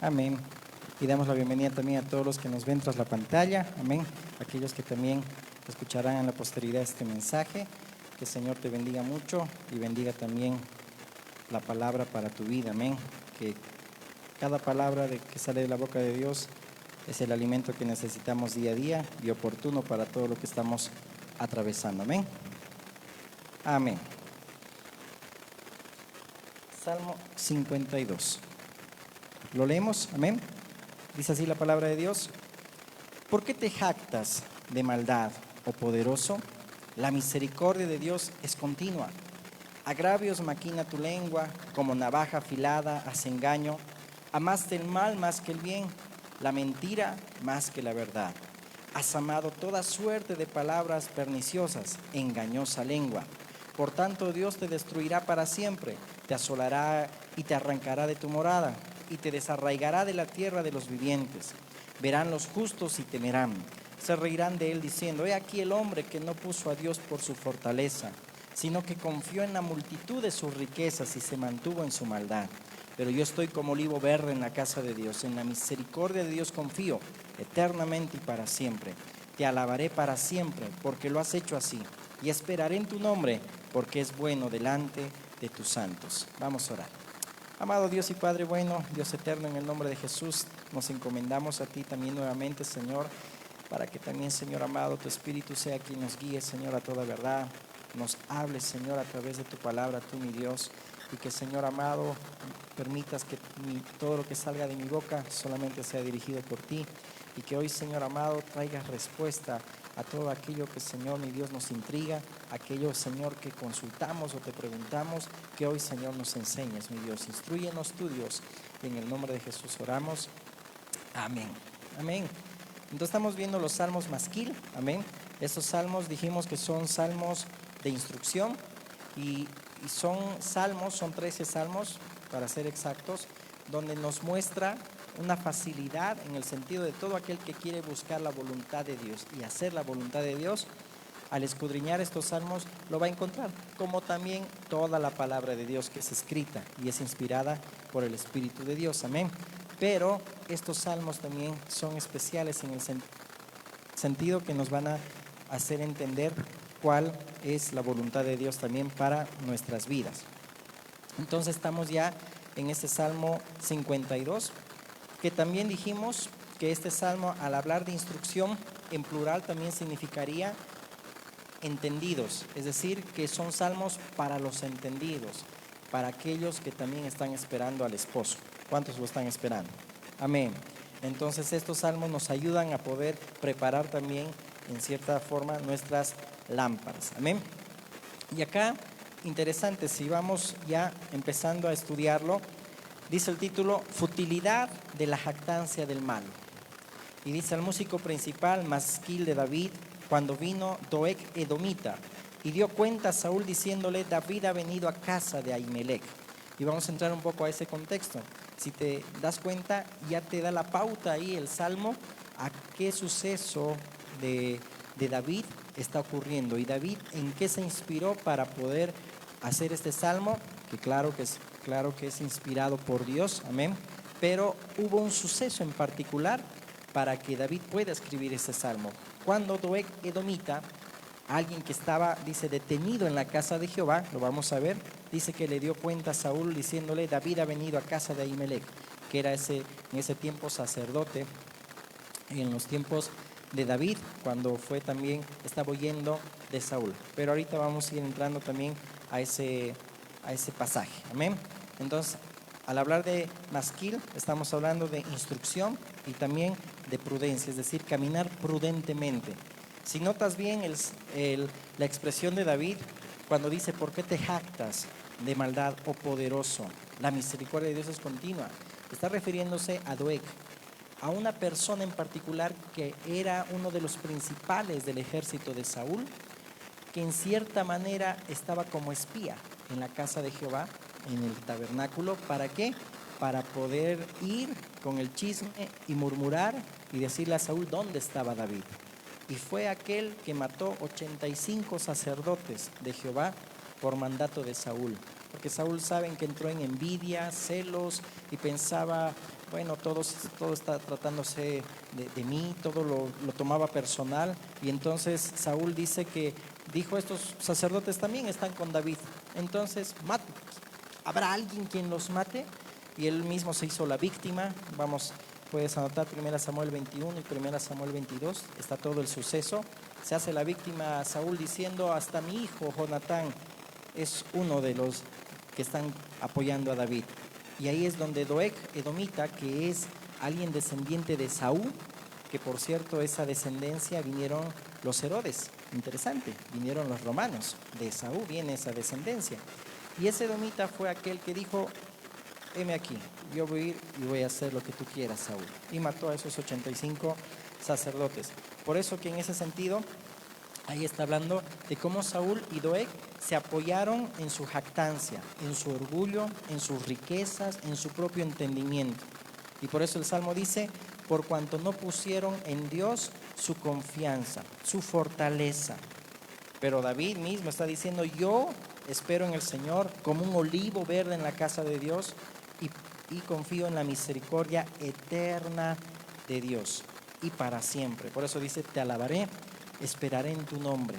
Amén. Y damos la bienvenida también a todos los que nos ven tras la pantalla. Amén. Aquellos que también escucharán en la posteridad este mensaje. Que el Señor te bendiga mucho y bendiga también la palabra para tu vida. Amén. Que cada palabra que sale de la boca de Dios es el alimento que necesitamos día a día y oportuno para todo lo que estamos atravesando. Amén. Amén. Salmo 52. ¿Lo leemos? Amén. Dice así la palabra de Dios. ¿Por qué te jactas de maldad, oh poderoso? La misericordia de Dios es continua. Agravios maquina tu lengua, como navaja afilada hace engaño. Amaste el mal más que el bien, la mentira más que la verdad. Has amado toda suerte de palabras perniciosas, engañosa lengua. Por tanto, Dios te destruirá para siempre, te asolará y te arrancará de tu morada, y te desarraigará de la tierra de los vivientes. Verán los justos y temerán. Se reirán de él diciendo: he aquí el hombre que no puso a Dios por su fortaleza, sino que confió en la multitud de sus riquezas y se mantuvo en su maldad. Pero yo estoy como olivo verde en la casa de Dios, en la misericordia de Dios confío, eternamente y para siempre. Te alabaré para siempre, porque lo has hecho así, y esperaré en tu nombre, porque es bueno delante de tus santos. Vamos a orar. Amado Dios y Padre bueno, Dios eterno, en el nombre de Jesús, nos encomendamos a ti también nuevamente, Señor, para que también, Señor amado, tu Espíritu sea quien nos guíe, Señor, a toda verdad. Nos hables, Señor, a través de tu palabra, tú, mi Dios, y que, Señor amado, permitas que todo lo que salga de mi boca solamente sea dirigido por ti, y que hoy, Señor amado, traigas respuesta a todo aquello que, Señor, mi Dios, nos intriga, aquello, Señor, que consultamos o te preguntamos, que hoy, Señor, nos enseñes, mi Dios. Instrúyenos tú, Dios, y en el nombre de Jesús oramos. Amén. Amén. Entonces estamos viendo los salmos masquil, amén. Estos salmos dijimos que son salmos de instrucción y son 13 salmos para ser exactos, donde nos muestra una facilidad en el sentido de todo aquel que quiere buscar la voluntad de Dios y hacer la voluntad de Dios. Al escudriñar estos salmos lo va a encontrar, como también toda la palabra de Dios que es escrita y es inspirada por el Espíritu de Dios, amén. Pero estos salmos también son especiales en el sentido que nos van a hacer entender cuál es la voluntad de Dios también para nuestras vidas. Entonces estamos ya en este Salmo 52, que también dijimos que este salmo, al hablar de instrucción en plural, también significaría entendidos, es decir, que son salmos para los entendidos, para aquellos que también están esperando al esposo. ¿Cuántos lo están esperando? Amén. Entonces estos salmos nos ayudan a poder preparar también en cierta forma nuestras lámparas. Amén. Y acá, interesante, si vamos ya empezando a estudiarlo, dice el título: Futilidad de la jactancia del mal. Y dice: el músico principal, masquil de David, cuando vino Doeg edomita, y dio cuenta a Saúl diciéndole: David ha venido a casa de Ahimelech. Y vamos a entrar un poco a ese contexto. Si te das cuenta, ya te da la pauta ahí el Salmo a qué suceso de David está ocurriendo. Y David, ¿en qué se inspiró para poder hacer este Salmo? Que claro que es inspirado por Dios, amén. Pero hubo un suceso en particular para que David pueda escribir este Salmo. Cuando Doeg edomita, alguien que estaba, dice, detenido en la casa de Jehová, lo vamos a ver, dice que le dio cuenta a Saúl diciéndole: David ha venido a casa de Ahimelech, que era en ese tiempo sacerdote, en los tiempos de David, cuando estaba huyendo de Saúl. Pero ahorita vamos a ir entrando también a ese pasaje, amén. Entonces, al hablar de masquil, estamos hablando de instrucción y también de prudencia, es decir, caminar prudentemente. Si notas bien la expresión de David, cuando dice: ¿por qué te jactas de maldad, oh poderoso? La misericordia de Dios es continua. Está refiriéndose a Doeg, a una persona en particular que era uno de los principales del ejército de Saúl, que en cierta manera estaba como espía en la casa de Jehová, en el tabernáculo. ¿Para qué? Para poder ir con el chisme y murmurar y decirle a Saúl dónde estaba David. Y fue aquel que mató 85 sacerdotes de Jehová por mandato de Saúl. Porque Saúl, saben que entró en envidia, celos y pensaba: bueno, todo está tratándose de mí, todo lo tomaba personal. Y entonces Saúl dice que dijo, estos sacerdotes también están con David, entonces ¿habrá alguien quien los mate? Y él mismo se hizo la víctima. Vamos, puedes anotar 1 Samuel 21 y 1 Samuel 22, está todo el suceso. Se hace la víctima a Saúl diciendo, hasta mi hijo Jonatán es uno de los que están apoyando a David. Y ahí es donde Doeg, edomita, que es alguien descendiente de Saúl, que por cierto esa descendencia vinieron los Herodes, interesante, vinieron los romanos, de Saúl viene esa descendencia. Y ese edomita fue aquel que dijo, heme aquí, yo voy a ir y voy a hacer lo que tú quieras, Saúl. Y mató a esos 85 sacerdotes. Por eso que en ese sentido, ahí está hablando de cómo Saúl y Doeg se apoyaron en su jactancia, en su orgullo, en sus riquezas, en su propio entendimiento. Y por eso el Salmo dice, por cuanto no pusieron en Dios su confianza, su fortaleza. Pero David mismo está diciendo, yo espero en el Señor como un olivo verde en la casa de Dios y confío en la misericordia eterna de Dios y para siempre. Por eso dice, te alabaré, esperaré en tu nombre.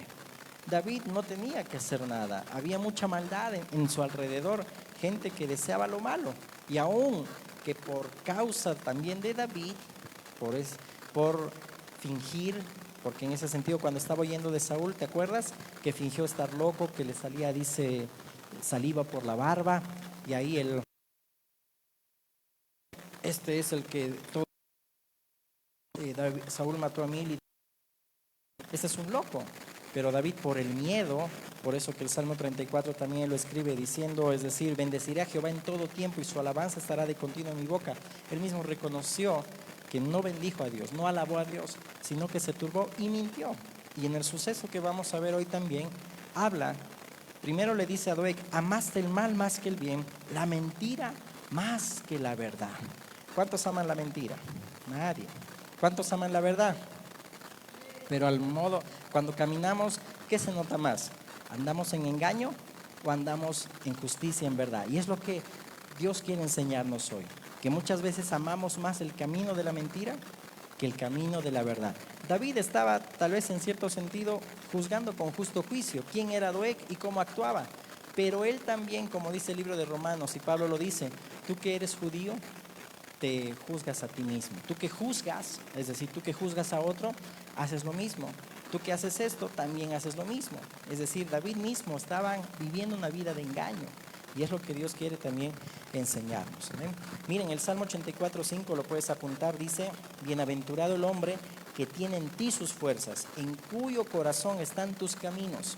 David no tenía que hacer nada, había mucha maldad en su alrededor, gente que deseaba lo malo, y aún que por causa también de David, por fingir, porque en ese sentido cuando estaba oyendo de Saúl, ¿te acuerdas? Que fingió estar loco, que le salía, dice, saliva por la barba, y ahí este es el que Saúl mató a 1000 y este es un loco. Pero David, por el miedo, por eso que el Salmo 34 también lo escribe diciendo, es decir, bendeciré a Jehová en todo tiempo y su alabanza estará de continuo en mi boca. Él mismo reconoció que no bendijo a Dios, no alabó a Dios, sino que se turbó y mintió. Y en el suceso que vamos a ver hoy también, habla, primero le dice a Doeg, amaste el mal más que el bien, la mentira más que la verdad. ¿Cuántos aman la mentira? Nadie. ¿Cuántos aman la verdad? Pero al modo, cuando caminamos, ¿qué se nota más? ¿Andamos en engaño o andamos en justicia, en verdad? Y es lo que Dios quiere enseñarnos hoy, que muchas veces amamos más el camino de la mentira que el camino de la verdad. David estaba, tal vez en cierto sentido, juzgando con justo juicio quién era Doeg y cómo actuaba. Pero él también, como dice el libro de Romanos, y Pablo lo dice, tú que eres judío, te juzgas a ti mismo. Tú que juzgas, es decir, tú que juzgas a otro, haces lo mismo. Tú que haces esto, también haces lo mismo. Es decir, David mismo estaba viviendo una vida de engaño. Y es lo que Dios quiere también enseñarnos. ¿Eh? Miren, el Salmo 84:5 lo puedes apuntar, dice, bienaventurado el hombre que tiene en ti sus fuerzas, en cuyo corazón están tus caminos.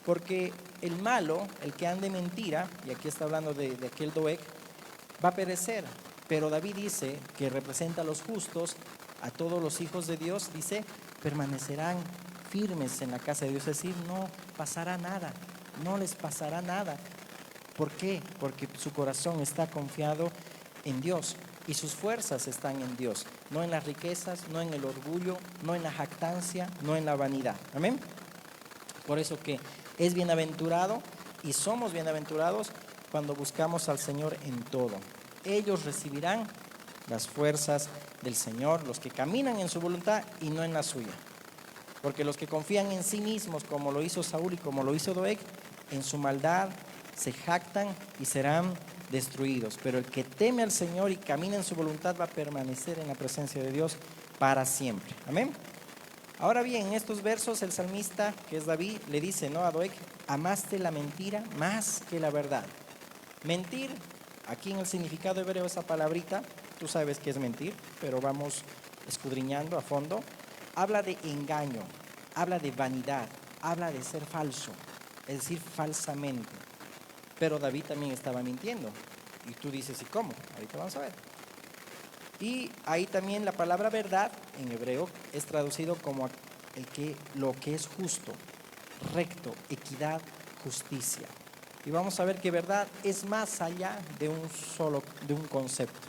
Porque el malo, el que ande mentira, y aquí está hablando de aquel Doeg, va a perecer. Pero David dice que representa a los justos, a todos los hijos de Dios, dice, permanecerán firmes en la casa de Dios, es decir, no pasará nada, no les pasará nada. ¿Por qué? Porque su corazón está confiado en Dios y sus fuerzas están en Dios, no en las riquezas, no en el orgullo, no en la jactancia, no en la vanidad. Amén. Por eso que es bienaventurado y somos bienaventurados cuando buscamos al Señor en todo. Ellos recibirán las fuerzas del Señor, los que caminan en su voluntad y no en la suya. Porque los que confían en sí mismos, como lo hizo Saúl y como lo hizo Doeg, en su maldad se jactan y serán destruidos. Pero el que teme al Señor y camina en su voluntad va a permanecer en la presencia de Dios para siempre. Amén. Ahora bien, en estos versos el salmista, que es David, le dice, ¿no?, a Doeg, amaste la mentira más que la verdad. Mentir, aquí en el significado hebreo esa palabrita, tú sabes qué es mentir, pero vamos escudriñando a fondo. Habla de engaño, habla de vanidad, habla de ser falso, es decir, falsamente. Pero David también estaba mintiendo. Y tú dices, ¿y cómo? Ahorita vamos a ver. Y ahí también la palabra verdad en hebreo es traducido como lo que es justo, recto, equidad, justicia. Y vamos a ver que verdad es más allá de un concepto.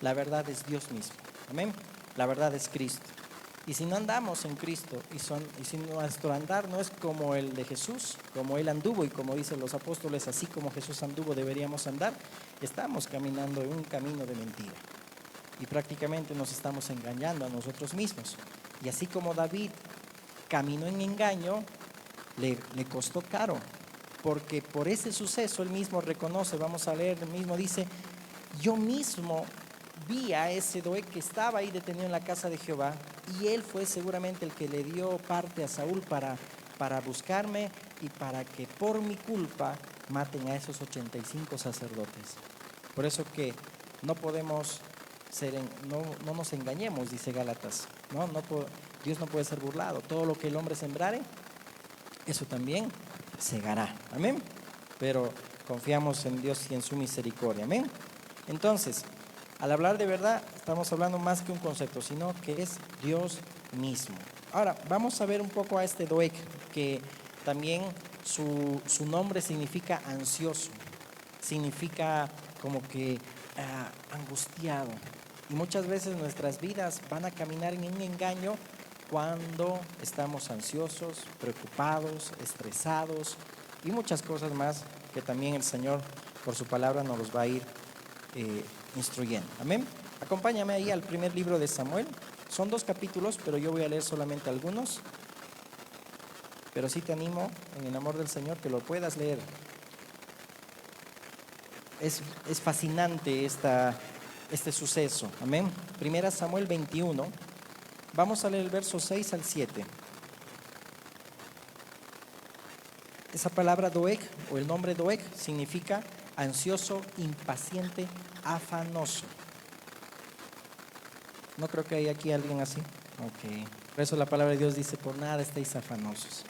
La verdad es Dios mismo. Amén. La verdad es Cristo. Y si no andamos en Cristo y si nuestro andar no es como el de Jesús, como Él anduvo y como dicen los apóstoles, así como Jesús anduvo deberíamos andar, estamos caminando en un camino de mentira. y prácticamente nos estamos engañando a nosotros mismos. Y así como David caminó en engaño, le costó caro, porque por ese suceso él mismo reconoce, vamos a leer, él mismo dice, yo mismo vi a ese Doeg que estaba ahí detenido en la casa de Jehová, y él fue seguramente el que le dio parte a Saúl para buscarme y para que por mi culpa maten a esos 85 sacerdotes. Por eso que no podemos no nos engañemos, dice Gálatas, Dios no puede ser burlado. Todo lo que el hombre sembrare, eso también segará. Amén. Pero confiamos en Dios y en su misericordia. Amén. Entonces, al hablar de verdad, estamos hablando más que un concepto, sino que es Dios mismo. Ahora, vamos a ver un poco a este Doeg, que también su nombre significa ansioso, significa como que angustiado. Y muchas veces nuestras vidas van a caminar en un engaño cuando estamos ansiosos, preocupados, estresados y muchas cosas más que también el Señor por su palabra nos los va a ir instruyendo. Amén. Acompáñame ahí al primer libro de Samuel. Son 2 capítulos, pero yo voy a leer solamente algunos. Pero sí te animo, en el amor del Señor, que lo puedas leer. Es fascinante este suceso. Amén. Primera Samuel 21. Vamos a leer el verso 6 al 7. Esa palabra Doeg, o el nombre Doeg, significa ansioso, impaciente, afanoso. No creo que haya aquí alguien así. Ok. Por eso la palabra de Dios dice, por nada estéis afanosos.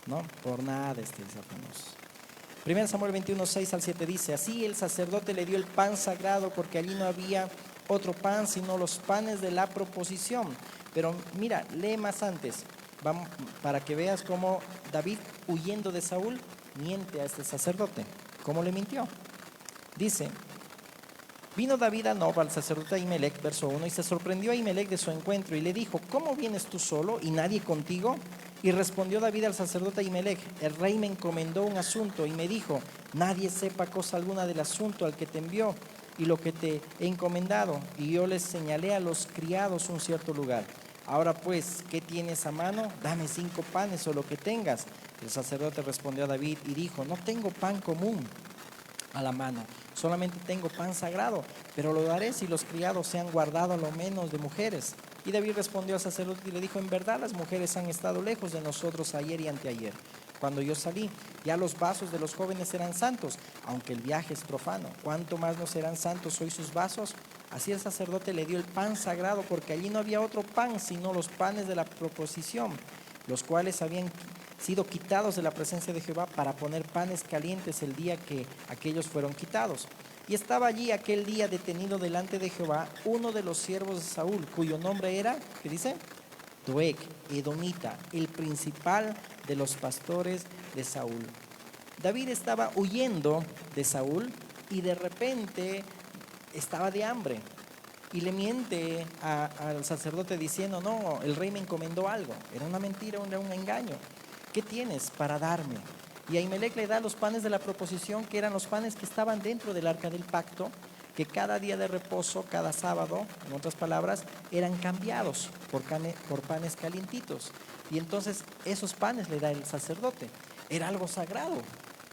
No, por nada estéis afanosos. 1 Samuel 21, 6 al 7 dice, así el sacerdote le dio el pan sagrado porque allí no había otro pan sino los panes de la proposición. Pero mira, lee más antes, vamos, para que veas cómo David, huyendo de Saúl, miente a este sacerdote. ¿Cómo le mintió? Dice, vino David a Nob al sacerdote Ahimelech, verso 1, y se sorprendió a Ahimelech de su encuentro y le dijo, ¿cómo vienes tú solo y nadie contigo? Y respondió David al sacerdote Ahimelech, el rey me encomendó un asunto y me dijo, nadie sepa cosa alguna del asunto al que te envió y lo que te he encomendado. Y yo les señalé a los criados un cierto lugar. Ahora pues, ¿qué tienes a mano? Dame 5 panes o lo que tengas. El sacerdote respondió a David y dijo, no tengo pan común a la mano, solamente tengo pan sagrado, pero lo daré si los criados se han guardado a lo menos de mujeres. Y David respondió al sacerdote y le dijo, en verdad las mujeres han estado lejos de nosotros ayer y anteayer. Cuando yo salí, ya los vasos de los jóvenes eran santos, aunque el viaje es profano. ¿Cuánto más no serán santos hoy sus vasos? Así el sacerdote le dio el pan sagrado, porque allí no había otro pan, sino los panes de la proposición, los cuales habían sido quitados de la presencia de Jehová para poner panes calientes el día que aquellos fueron quitados. Y estaba allí aquel día detenido delante de Jehová uno de los siervos de Saúl, cuyo nombre era, ¿qué dice? Doeg, edomita, el principal de los pastores de Saúl. David estaba huyendo de Saúl y de repente estaba de hambre. Y le miente al sacerdote diciendo, no, el rey me encomendó algo. Era una mentira, era un engaño. ¿Qué tienes para darme? Y Ahimelech le da los panes de la proposición, que eran los panes que estaban dentro del arca del pacto, que cada día de reposo, cada sábado, en otras palabras, eran cambiados por panes calientitos. Y entonces esos panes le da el sacerdote. Era algo sagrado.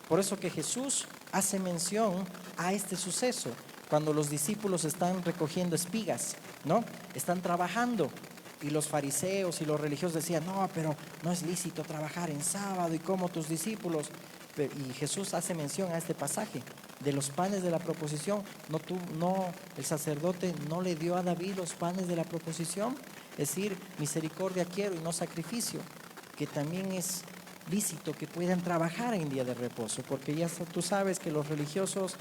Por eso que Jesús hace mención a este suceso, cuando los discípulos están recogiendo espigas, ¿no? Están trabajando. Y los fariseos y los religiosos decían, no, pero no es lícito trabajar en sábado y como tus discípulos. Y Jesús hace mención a este pasaje de los panes de la proposición. El sacerdote no le dio a David los panes de la proposición, es decir, misericordia quiero y no sacrificio, que también es lícito que puedan trabajar en día de reposo, porque ya tú sabes que los religiosos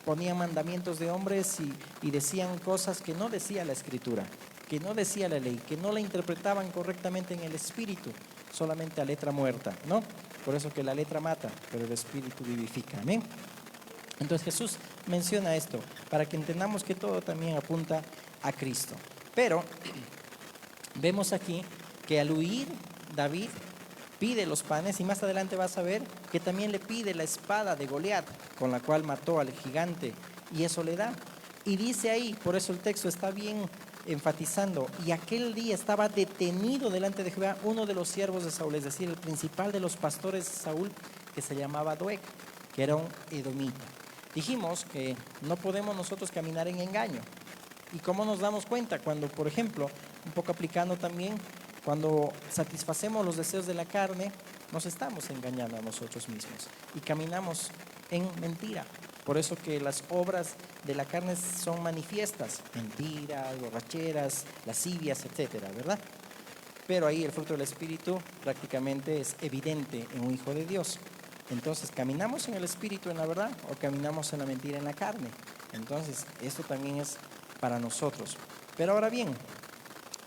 ponían mandamientos de hombres y decían cosas que no decía la Escritura, que no decía la ley, que no la interpretaban correctamente en el espíritu, solamente a letra muerta, ¿no? Por eso que la letra mata, pero el espíritu vivifica, ¿amén? Entonces Jesús menciona esto, para que entendamos que todo también apunta a Cristo. Pero vemos aquí que al huir, David pide los panes y más adelante vas a ver que también le pide la espada de Goliat, con la cual mató al gigante, y eso le da. Y dice ahí, por eso el texto está bien enfatizando, y aquel día estaba detenido delante de Jehová uno de los siervos de Saúl, es decir, el principal de los pastores de Saúl, que se llamaba Doeg, que era un edomita. Dijimos que no podemos nosotros caminar en engaño. ¿Y cómo nos damos cuenta? Cuando, por ejemplo, un poco aplicando también, cuando satisfacemos los deseos de la carne, nos estamos engañando a nosotros mismos y caminamos en mentira. Por eso que las obras de la carne son manifiestas: mentiras, borracheras, lascivias, etcétera, ¿verdad? Pero ahí el fruto del Espíritu prácticamente es evidente en un hijo de Dios. Entonces, ¿caminamos en el Espíritu, en la verdad, o caminamos en la mentira, en la carne? Entonces, esto también es para nosotros. Pero ahora bien,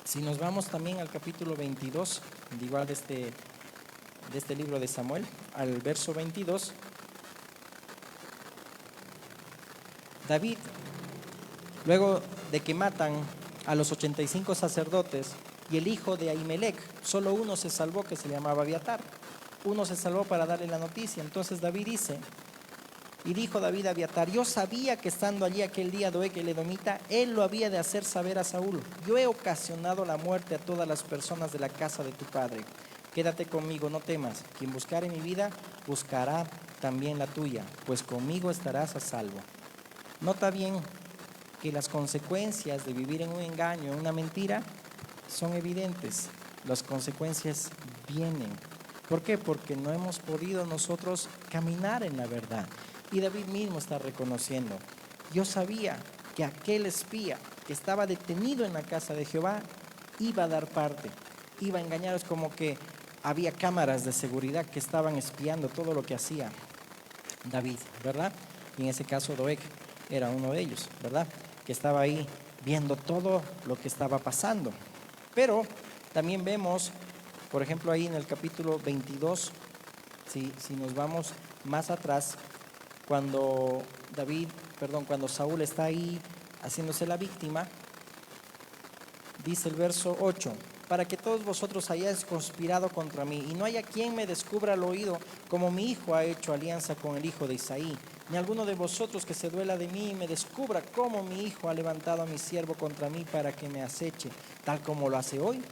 si nos vamos también al capítulo 22, igual de este libro de Samuel, al verso 22, David, luego de que matan a los 85 sacerdotes y el hijo de Ahimelech, solo uno se salvó, que se llamaba Abiatar. Uno se salvó para darle la noticia. Entonces David dice, y dijo David a Abiatar: yo sabía que estando allí aquel día Doeg el edomita, él lo había de hacer saber a Saúl. Yo he ocasionado la muerte a todas las personas de la casa de tu padre. Quédate conmigo, no temas. Quien buscare mi vida, buscará también la tuya, pues conmigo estarás a salvo. Nota bien que las consecuencias de vivir en un engaño, en una mentira, son evidentes. Las consecuencias vienen. ¿Por qué? Porque no hemos podido nosotros caminar en la verdad. Y David mismo está reconociendo: yo sabía que aquel espía que estaba detenido en la casa de Jehová iba a dar parte, iba a engañar. Es como que había cámaras de seguridad que estaban espiando todo lo que hacía David, ¿verdad? Y en ese caso Doeg era uno de ellos, ¿verdad? Que estaba ahí viendo todo lo que estaba pasando. Pero también vemos, por ejemplo, ahí en el capítulo 22, si nos vamos más atrás, cuando cuando Saúl está ahí haciéndose la víctima, dice el verso 8: para que todos vosotros hayáis conspirado contra mí, y no haya quien me descubra al oído, como mi hijo ha hecho alianza con el hijo de Isaí, ni alguno de vosotros que se duela de mí y me descubra cómo mi hijo ha levantado a mi siervo contra mí para que me aceche, tal como lo hace hoy.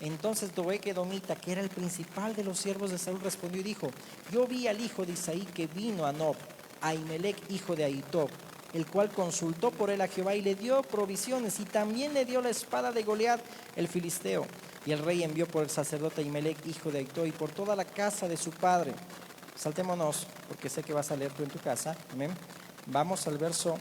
Entonces Doeg edomita, que era el principal de los siervos de Saúl, respondió y dijo: yo vi al hijo de Isaí que vino a Nob, a Ahimelech, hijo de Ahitob, el cual consultó por él a Jehová y le dio provisiones, y también le dio la espada de Goliat el filisteo. Y el rey envió por el sacerdote Ahimelech, hijo de Ahitob, y por toda la casa de su padre. Saltémonos, porque sé que vas a leer tú en tu casa. Amén. Vamos al verso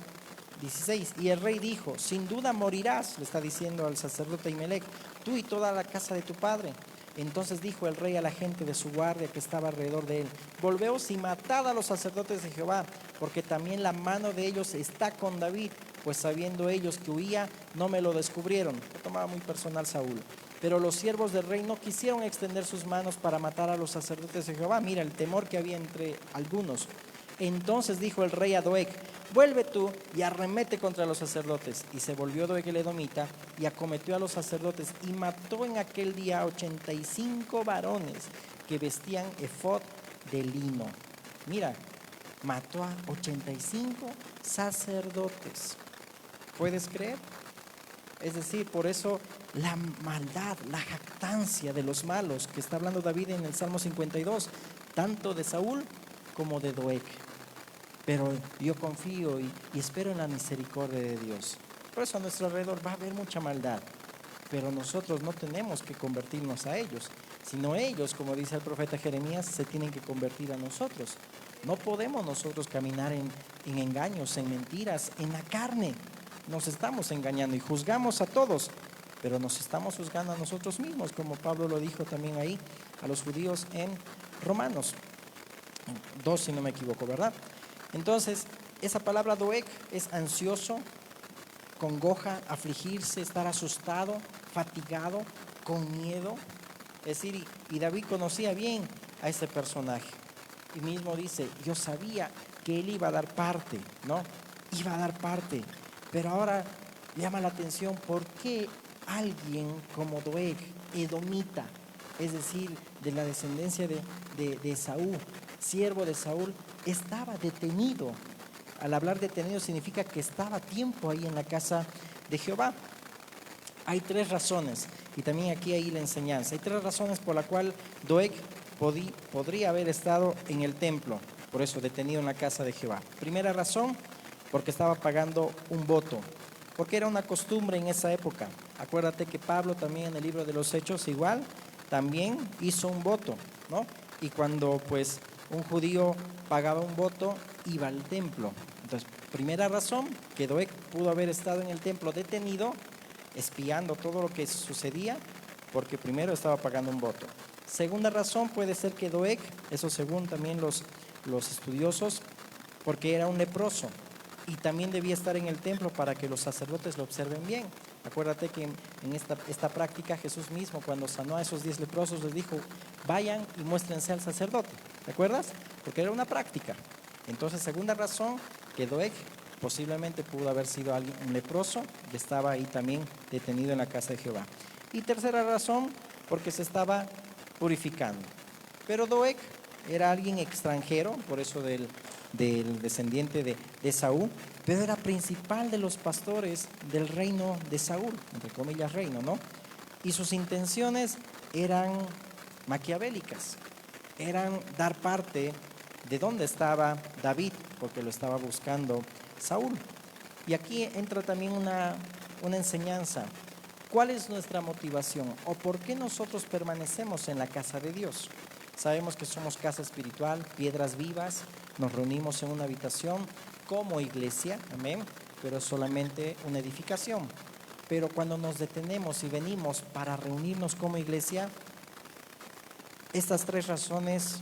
16. Y el rey dijo: sin duda morirás, le está diciendo al sacerdote Ahimelech, tú y toda la casa de tu padre. Entonces dijo el rey a la gente de su guardia que estaba alrededor de él: volveos y matad a los sacerdotes de Jehová, porque también la mano de ellos está con David, pues sabiendo ellos que huía, no me lo descubrieron. Lo tomaba muy personal Saúl. Pero los siervos del rey no quisieron extender sus manos para matar a los sacerdotes de Jehová. Mira el temor que había entre algunos. Entonces dijo el rey a Doeg: vuelve tú y arremete contra los sacerdotes. Y se volvió Doeg el edomita y acometió a los sacerdotes y mató en aquel día 85 varones que vestían efod de lino. Mira, mató a 85 sacerdotes. ¿Puedes creer? Es decir, por eso la maldad, la jactancia de los malos que está hablando David en el Salmo 52, tanto de Saúl como de Doeg. Pero yo confío y espero en la misericordia de Dios. Por eso a nuestro alrededor va a haber mucha maldad, pero nosotros no tenemos que convertirnos a ellos, sino ellos, como dice el profeta Jeremías, se tienen que convertir a nosotros. No podemos nosotros caminar en engaños, en mentiras, en la carne. Nos estamos engañando y juzgamos a todos, pero nos estamos juzgando a nosotros mismos, como Pablo lo dijo también ahí a los judíos en Romanos 2, si no me equivoco, ¿verdad? Entonces, esa palabra Doeg es ansioso, congoja, afligirse, estar asustado, fatigado, con miedo. Es decir, y David conocía bien a ese personaje. Y mismo dice: yo sabía que él iba a dar parte, ¿no? Iba a dar parte. Pero ahora llama la atención por qué alguien como Doeg, edomita, es decir, de la descendencia de Saúl, siervo de Saúl, estaba detenido al hablar detenido significa que estaba tiempo ahí en la casa de Jehová. Hay tres razones, y también aquí hay la enseñanza. Hay tres razones por la cual Doeg podría haber estado en el templo, por eso detenido en la casa de Jehová. Primera razón, porque estaba pagando un voto, porque era una costumbre en esa época. Acuérdate que Pablo también en el libro de los Hechos igual también hizo un voto, ¿no? Y cuando pues un judío pagaba un voto, iba al templo. Entonces, primera razón, que Doeg pudo haber estado en el templo detenido, espiando todo lo que sucedía, porque primero estaba pagando un voto. Segunda razón puede ser que Doeg, eso según también los estudiosos, porque era un leproso y también debía estar en el templo para que los sacerdotes lo observen bien. Acuérdate que en esta práctica Jesús mismo, cuando sanó a esos 10 leprosos, les dijo, vayan y muéstrense al sacerdote. ¿Te acuerdas? Porque era una práctica. Entonces, segunda razón, que Doeg posiblemente pudo haber sido un leproso que estaba ahí también detenido en la casa de Jehová. Y tercera razón, porque se estaba purificando. Pero Doeg era alguien extranjero, por eso del descendiente de Saúl, pero era principal de los pastores del reino de Saúl, entre comillas reino, ¿no? Y sus intenciones eran maquiavélicas, eran dar parte de dónde estaba David, porque lo estaba buscando Saúl. Y aquí entra también una enseñanza. ¿Cuál es nuestra motivación o por qué nosotros permanecemos en la casa de Dios? Sabemos que somos casa espiritual, piedras vivas, nos reunimos en una habitación como iglesia, amén, pero es solamente una edificación. Pero cuando nos detenemos y venimos para reunirnos como iglesia, estas tres razones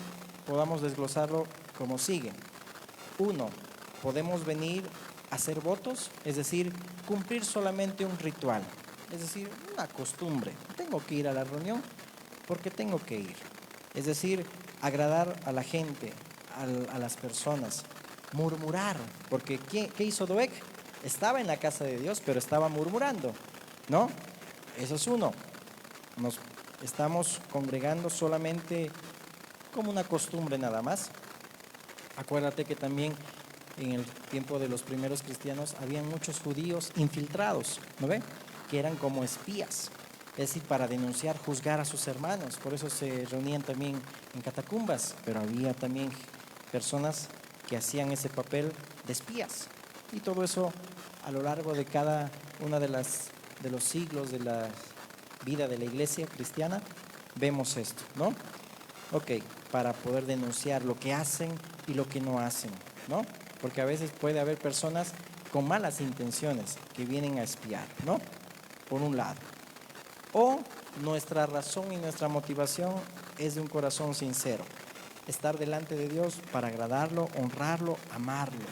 podamos desglosarlo como sigue. Uno, podemos venir a hacer votos, es decir, cumplir solamente un ritual, es decir, una costumbre. Tengo que ir a la reunión porque tengo que ir. Es decir, agradar a la gente, a las personas, murmurar, porque ¿qué hizo Doeg? Estaba en la casa de Dios, pero estaba murmurando, ¿no? Eso es uno. Nos estamos congregando solamente como una costumbre nada más. Acuérdate que también en el tiempo de los primeros cristianos habían muchos judíos infiltrados, ¿no ve? Que eran como espías, es decir, para denunciar, juzgar a sus hermanos. Por eso se reunían también en catacumbas, pero había también personas que hacían ese papel de espías. Y todo eso a lo largo de cada una de los siglos de la vida de la iglesia cristiana, vemos esto, ¿no? Ok, para poder denunciar lo que hacen y lo que no hacen, ¿no? Porque a veces puede haber personas con malas intenciones que vienen a espiar, ¿no? Por un lado. O nuestra razón y nuestra motivación es de un corazón sincero. Estar delante de Dios para agradarlo, honrarlo, amarlo.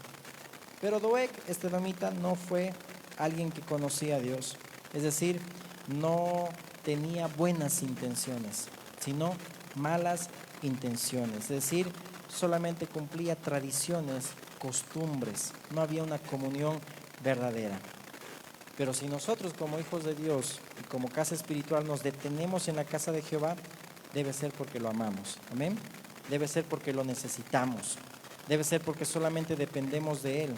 Pero Doeg, este edomita, no fue alguien que conocía a Dios. Es decir, no tenía buenas intenciones, sino malas intenciones. Es decir, solamente cumplía tradiciones, costumbres. No había una comunión verdadera. Pero si nosotros como hijos de Dios y como casa espiritual nos detenemos en la casa de Jehová, debe ser porque lo amamos. Amén. Debe ser porque lo necesitamos. Debe ser porque solamente dependemos de Él.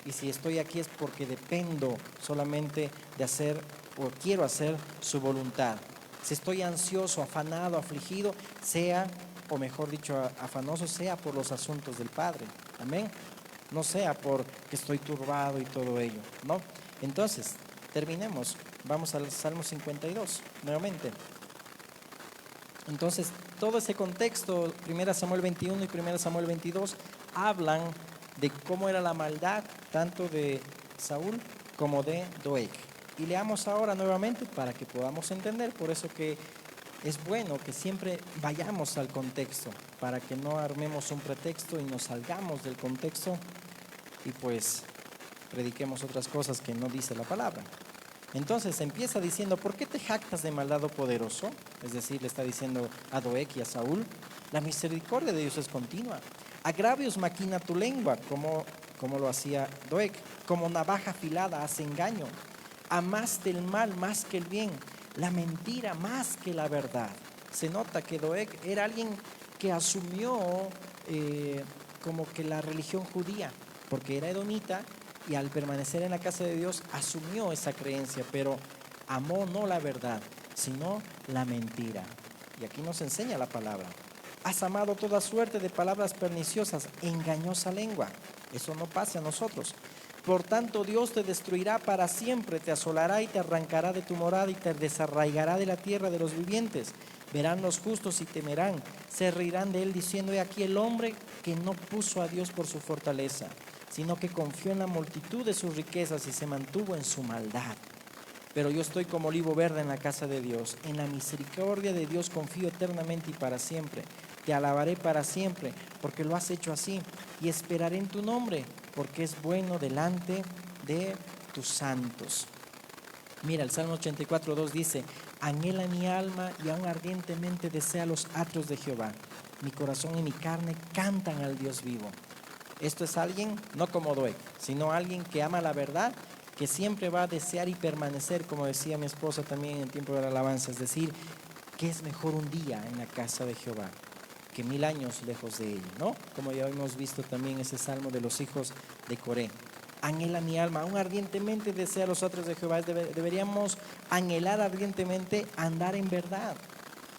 Y si estoy aquí es porque dependo solamente de hacer o quiero hacer su voluntad. Si estoy ansioso, afanado, afligido, sea, o mejor dicho, afanoso, sea por los asuntos del Padre. Amén. No sea porque estoy turbado y todo ello, ¿no? Entonces, terminemos. Vamos al Salmo 52, nuevamente. Entonces, todo ese contexto, 1 Samuel 21 y 1 Samuel 22, hablan de cómo era la maldad, tanto de Saúl como de Doeg. Y leamos ahora nuevamente para que podamos entender, por eso que es bueno que siempre vayamos al contexto, para que no armemos un pretexto y nos salgamos del contexto y pues prediquemos otras cosas que no dice la palabra. Entonces empieza diciendo, ¿por qué te jactas de maldad, oh poderoso? Es decir, le está diciendo a Doeg y a Saúl, la misericordia de Dios es continua. Agravios maquina tu lengua, como lo hacía Doeg. Como navaja afilada hace engaño. Amaste el mal más que el bien, la mentira más que la verdad. Se nota que Doeg era alguien que asumió como que la religión judía. porque era edomita y al permanecer en la casa de Dios asumió esa creencia, pero amó no la verdad, sino la mentira. Y aquí nos enseña la palabra. Has amado toda suerte de palabras perniciosas, engañosa lengua. Eso no pasa a nosotros. Por tanto, Dios te destruirá para siempre, te asolará y te arrancará de tu morada y te desarraigará de la tierra de los vivientes. Verán los justos y temerán, se reirán de él diciendo: he aquí el hombre que no puso a Dios por su fortaleza, sino que confió en la multitud de sus riquezas y se mantuvo en su maldad. Pero yo estoy como olivo verde en la casa de Dios. En la misericordia de Dios confío eternamente y para siempre. Te alabaré para siempre, porque lo has hecho así. Y esperaré en tu nombre, porque es bueno delante de tus santos. Mira, el Salmo 84:2 dice: anhela mi alma y aún ardientemente desea los atrios de Jehová. Mi corazón y mi carne cantan al Dios vivo. Esto es alguien, no como Doeg, sino alguien que ama la verdad, que siempre va a desear y permanecer, como decía mi esposa también en el tiempo de la alabanza, es decir, que es mejor un día en la casa de Jehová que 1000 años lejos de él, ¿no? Como ya hemos visto también ese salmo de los hijos de Coré. Anhela mi alma, aún ardientemente desea los atrios de Jehová. Deberíamos anhelar ardientemente andar en verdad,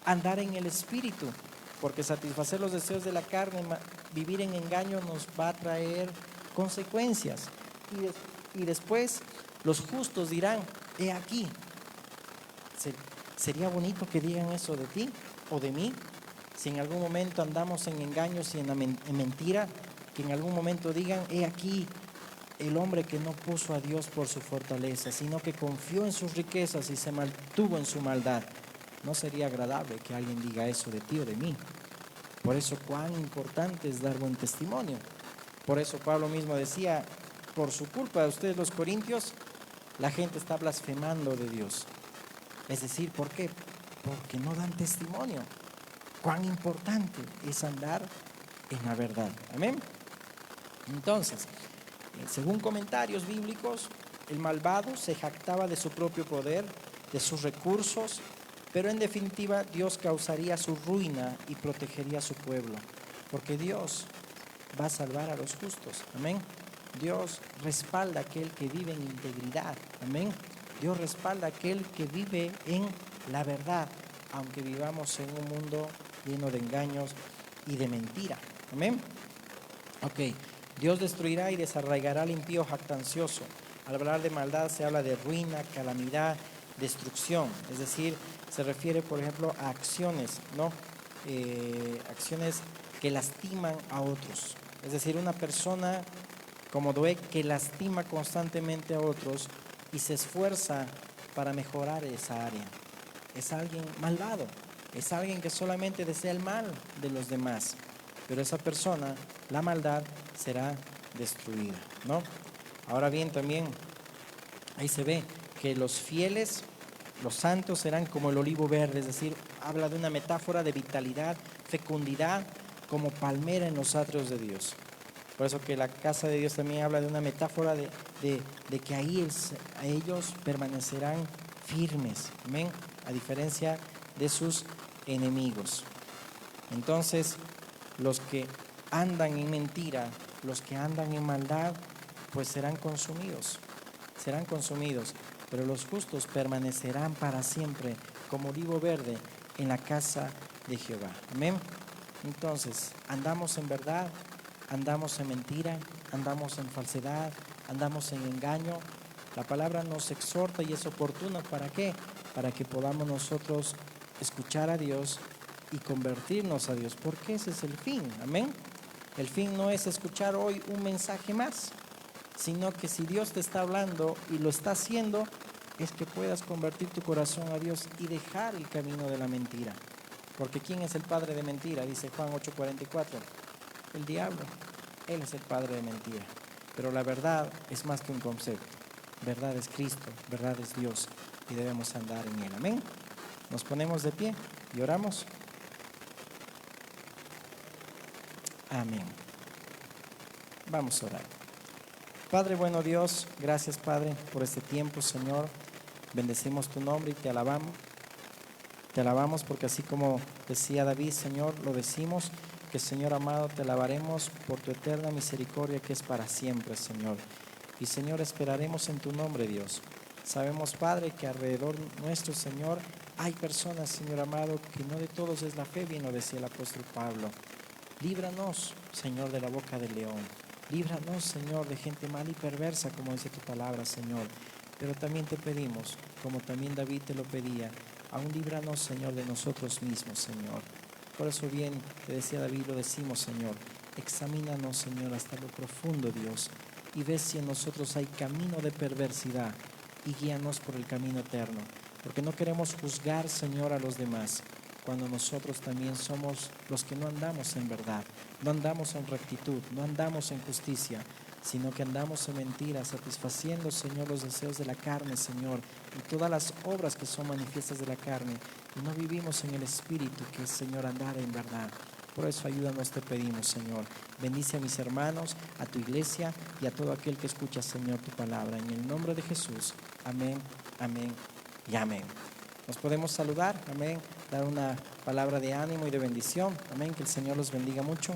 andar en el Espíritu, porque satisfacer los deseos de la carne, vivir en engaño nos va a traer consecuencias. Y después los justos dirán: he aquí. ¿Sería bonito que digan eso de ti o de mí? Si en algún momento andamos en engaños y en mentira, que en algún momento digan: he aquí el hombre que no puso a Dios por su fortaleza, sino que confió en sus riquezas y se mantuvo en su maldad. No sería agradable que alguien diga eso de ti o de mí. Por eso cuán importante es dar buen testimonio. Por eso Pablo mismo decía: por su culpa de ustedes los corintios, la gente está blasfemando de Dios. Es decir, ¿por qué? Porque no dan testimonio. Cuán importante es andar en la verdad. Amén. Entonces, según comentarios bíblicos, el malvado se jactaba de su propio poder, de sus recursos, pero en definitiva Dios causaría su ruina y protegería a su pueblo, porque Dios va a salvar a los justos. Amén. Dios respalda a aquel que vive en integridad. Amén. Dios respalda a aquel que vive en la verdad, aunque vivamos en un mundo lleno de engaños y de mentira. Amén. Ok. Dios destruirá y desarraigará al impío jactancioso. Al hablar de maldad se habla de ruina, calamidad, destrucción. Es decir, se refiere, por ejemplo, a acciones, ¿no? Acciones que lastiman a otros. Es decir, una persona como Doeg que lastima constantemente a otros y se esfuerza para mejorar esa área. Es alguien malvado, es alguien que solamente desea el mal de los demás. Pero esa persona, la maldad, será destruida, ¿no? Ahora bien, también ahí se ve que los fieles, los santos, serán como el olivo verde, es decir, habla de una metáfora de vitalidad, fecundidad, como palmera en los atrios de Dios. Por eso que la casa de Dios también habla de una metáfora de que ahí ellos permanecerán firmes, amén, a diferencia de sus enemigos. Entonces, los que andan en mentira, los que andan en maldad, pues serán consumidos, pero los justos permanecerán para siempre como olivo verde en la casa de Jehová. Amén. Entonces, andamos en verdad, andamos en mentira, andamos en falsedad, andamos en engaño. La palabra nos exhorta y es oportuna. ¿Para qué? Para que podamos nosotros escuchar a Dios y convertirnos a Dios, porque ese es el fin. Amén. El fin no es escuchar hoy un mensaje más, sino que si Dios te está hablando y lo está haciendo, es que puedas convertir tu corazón a Dios y dejar el camino de la mentira. Porque ¿quién es el padre de mentira? Dice Juan 8:44. El diablo. Él es el padre de mentira. Pero la verdad es más que un concepto. Verdad es Cristo, verdad es Dios, y debemos andar en él. Amén. Nos ponemos de pie y oramos. Amén. Vamos a orar. Padre bueno Dios, gracias Padre por este tiempo, Señor. Bendecimos tu nombre y te alabamos. Te alabamos porque así como decía David, Señor, lo decimos, que, Señor amado, te alabaremos por tu eterna misericordia que es para siempre, Señor. Y, Señor, esperaremos en tu nombre, Dios. Sabemos, Padre, que alrededor nuestro, Señor, hay personas, Señor amado, que no de todos es la fe, bien lo decía el apóstol Pablo. Líbranos, Señor, de la boca del león. Líbranos, Señor, de gente mala y perversa, como dice tu palabra, Señor. Pero también te pedimos, como también David te lo pedía, aún líbranos, Señor, de nosotros mismos, Señor. Por eso bien, te decía David, lo decimos, Señor. Examínanos, Señor, hasta lo profundo, Dios, y ves si en nosotros hay camino de perversidad, y guíanos por el camino eterno. Porque no queremos juzgar, Señor, a los demás, cuando nosotros también somos los que no andamos en verdad, no andamos en rectitud, no andamos en justicia, sino que andamos en mentira, satisfaciendo, Señor, los deseos de la carne, Señor, y todas las obras que son manifiestas de la carne, y no vivimos en el Espíritu, que es, Señor, andar en verdad. Por eso ayúdanos, te pedimos, Señor. Bendice a mis hermanos, a tu iglesia y a todo aquel que escucha, Señor, tu palabra. En el nombre de Jesús. Amén, amén y amén. Nos podemos saludar, amén, dar una palabra de ánimo y de bendición, amén, que el Señor los bendiga mucho.